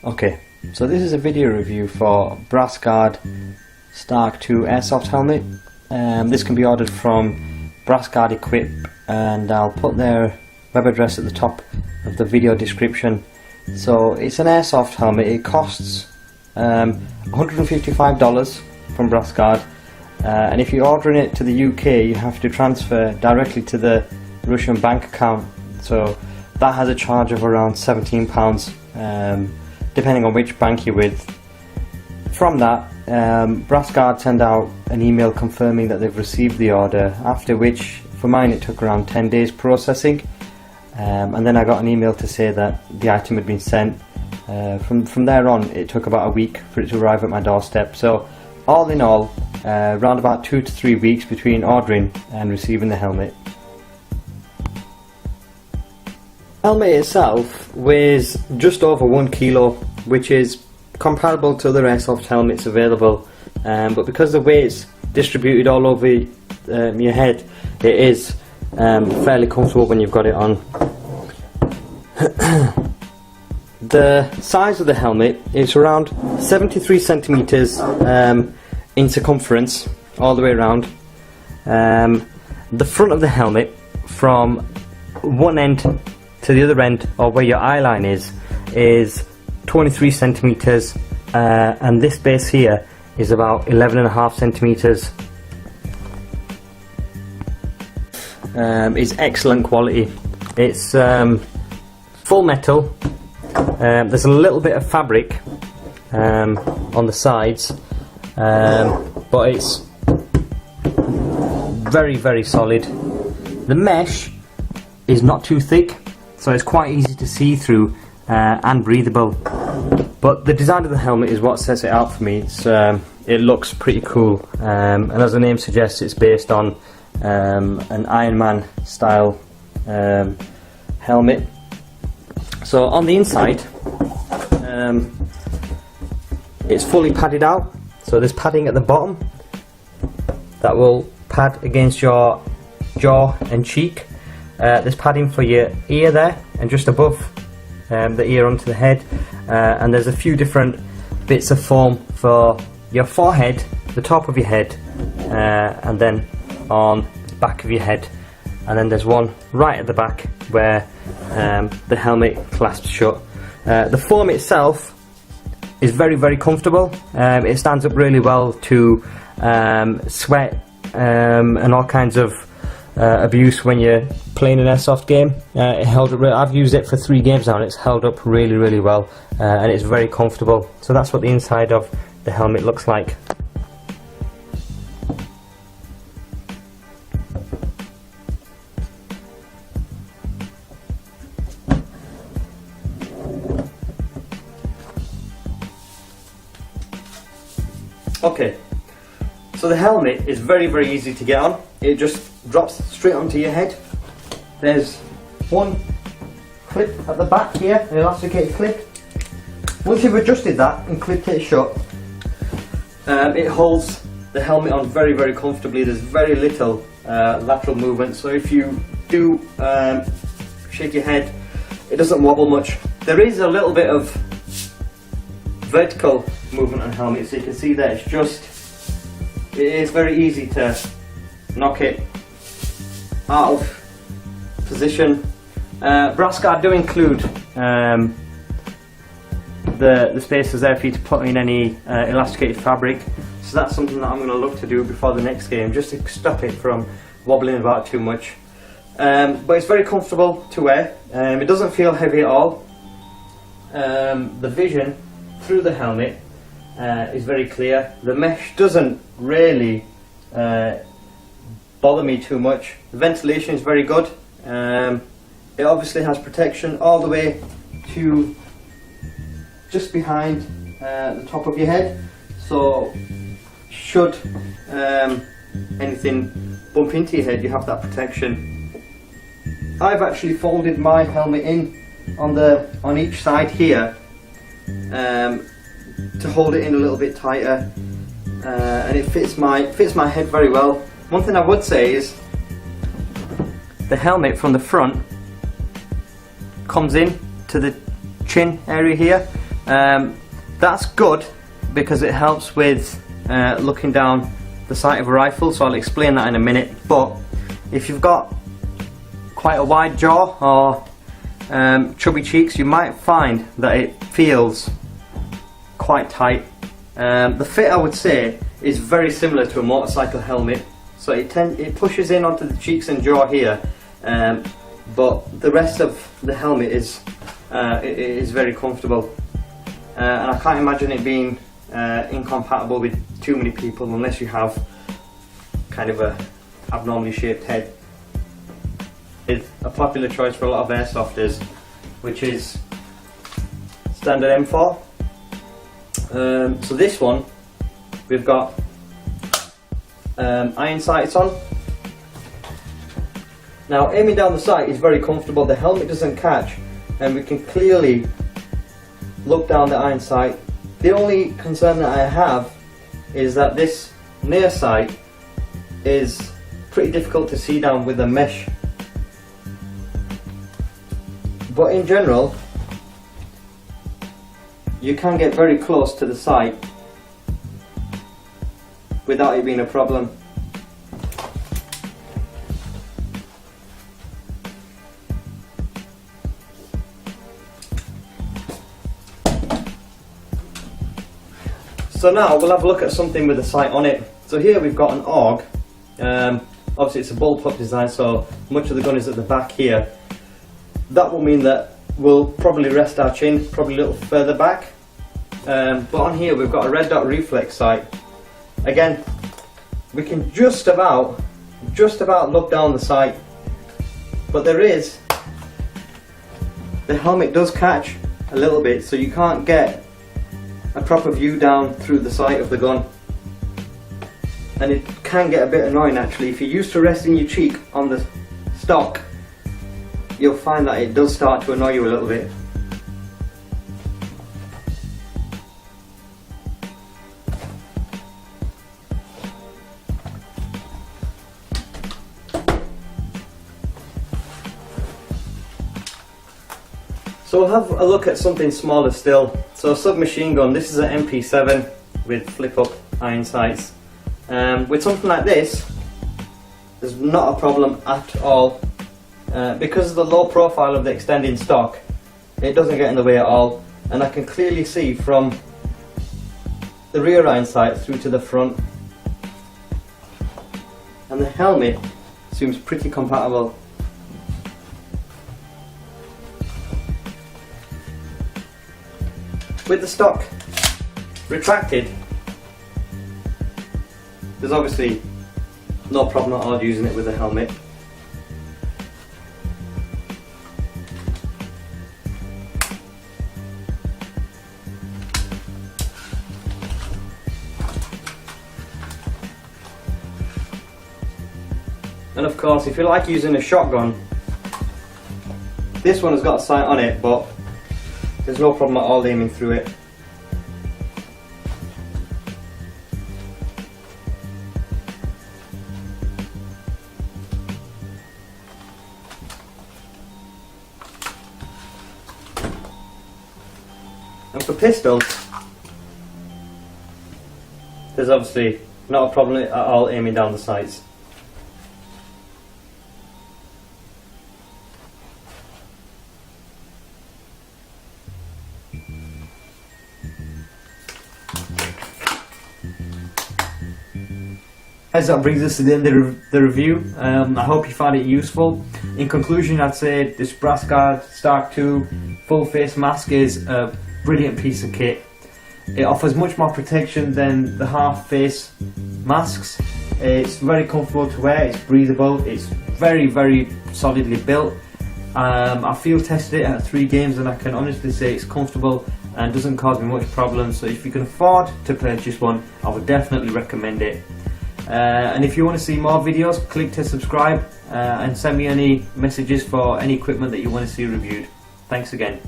Okay, so this is a video review for Brass Guard Stark 2 Airsoft helmet. This can be ordered from Brass Guard Equip, and I'll put their web address at the top of the video description. So it's an Airsoft helmet. It costs $155 from Brass Guard, and if you're ordering it to the UK, you have to transfer directly to the Russian bank account. So that has a charge of around £17. Depending on which bank you're with. From that, Brass Guard send out an email confirming that they've received the order, after which, for mine, it took around 10 days processing, and then I got an email to say that the item had been sent. From there on, it took about a week for it to arrive at my doorstep. So all in all, around about 2 to 3 weeks between ordering and receiving the helmet. The helmet itself weighs just over 1 kilo, which is comparable to other airsoft helmets available, but because the weight's distributed all over your head, it is fairly comfortable when you've got it on. The size of the helmet is around 73 centimeters in circumference all the way around. The front of the helmet, from one end to the other end, or where your eye line is 23 centimeters, and this base here is about 11.5 centimeters. It's excellent quality. It's full metal. There's a little bit of fabric on the sides, but it's very, very solid. The mesh is not too thick, so it's quite easy to see through and breathable. But the design of the helmet is what sets it out for me. It looks pretty cool, and as the name suggests, it's based on an Iron Man style helmet. So on the inside, it's fully padded out. So there's padding at the bottom that will pad against your jaw and cheek. There's padding for your ear there, and just above the ear onto the head, and there's a few different bits of foam for your forehead, the top of your head, and then on the back of your head, and then there's one right at the back where the helmet clasps shut. The foam itself is very, very comfortable. It stands up really well to sweat and all kinds of abuse when you're playing an airsoft game. It held up. I've used it for 3 games now, and it's held up really, really well, and it's very comfortable. So that's what the inside of the helmet looks like. Okay, so the helmet is very, very easy to get on. It just drops straight onto your head. There's one clip at the back here, an elasticated clip. Once you've adjusted that and clipped it shut, it holds the helmet on very, very comfortably. There's very little lateral movement, so if you do shake your head, it doesn't wobble much. There is a little bit of vertical movement on the helmet, so you can see that it is very easy to knock it out of position. Brass Guard do include the spaces there for you to put in any elasticated fabric, so that's something that I'm going to look to do before the next game, just to stop it from wobbling about too much. But it's very comfortable to wear. It doesn't feel heavy at all. The vision through the helmet is very clear. The mesh doesn't really bother me too much. The ventilation is very good. It obviously has protection all the way to just behind the top of your head, so should anything bump into your head, you have that protection. I've actually folded my helmet in on each side here to hold it in a little bit tighter, and it fits my head very well. One thing I would say is the helmet from the front comes in to the chin area here, That's good because it helps with looking down the sight of a rifle, so I'll explain that in a minute. But if you've got quite a wide jaw or chubby cheeks, you might find that it feels quite tight. The fit, I would say, is very similar to a motorcycle helmet, so it pushes in onto the cheeks and jaw here, but the rest of the helmet is very comfortable, and I can't imagine it being incompatible with too many people unless you have kind of a abnormally shaped head. It's a popular choice for a lot of airsofters, which is standard M4. So this one, we've got iron sights on. Now aiming down the sight is very comfortable, the helmet doesn't catch and we can clearly look down the iron sight. The only concern that I have is that this near sight is pretty difficult to see down with the mesh. But in general, you can get very close to the sight without it being a problem. So now we'll have a look at something with the sight on it. So here we've got an AUG. Obviously it's a bullpup design, so much of the gun is at the back here. That will mean that we'll probably rest our chin probably a little further back. But on here we've got a red dot reflex sight. Again, we can just about look down the sight, but the helmet does catch a little bit, so you can't get a proper view down through the sight of the gun, and it can get a bit annoying actually. If you're used to resting your cheek on the stock, you'll find that it does start to annoy you a little bit. So we'll have a look at something smaller still. So a submachine gun, this is an MP7 with flip up iron sights. With something like this, there's not a problem at all. Because of the low profile of the extending stock, it doesn't get in the way at all, and I can clearly see from the rear iron sight through to the front, and the helmet seems pretty compatible. With the stock retracted, there's obviously no problem at all using it with the helmet. And of course, if you like using a shotgun, this one has got a sight on it, but there's no problem at all aiming through it. And for pistols, there's obviously not a problem at all aiming down the sights. As that brings us to the end of the review. I hope you found it useful. In conclusion, I'd say this Brass Guard Stark 2 full face mask is a brilliant piece of kit. It offers much more protection than the half face masks. It's very comfortable to wear, it's breathable, it's very solidly built. I field tested it at 3 games and I can honestly say it's comfortable and doesn't cause me much problems. So if you can afford to purchase one, I would definitely recommend it. And if you want to see more videos, click to subscribe and send me any messages for any equipment that you want to see reviewed. Thanks again.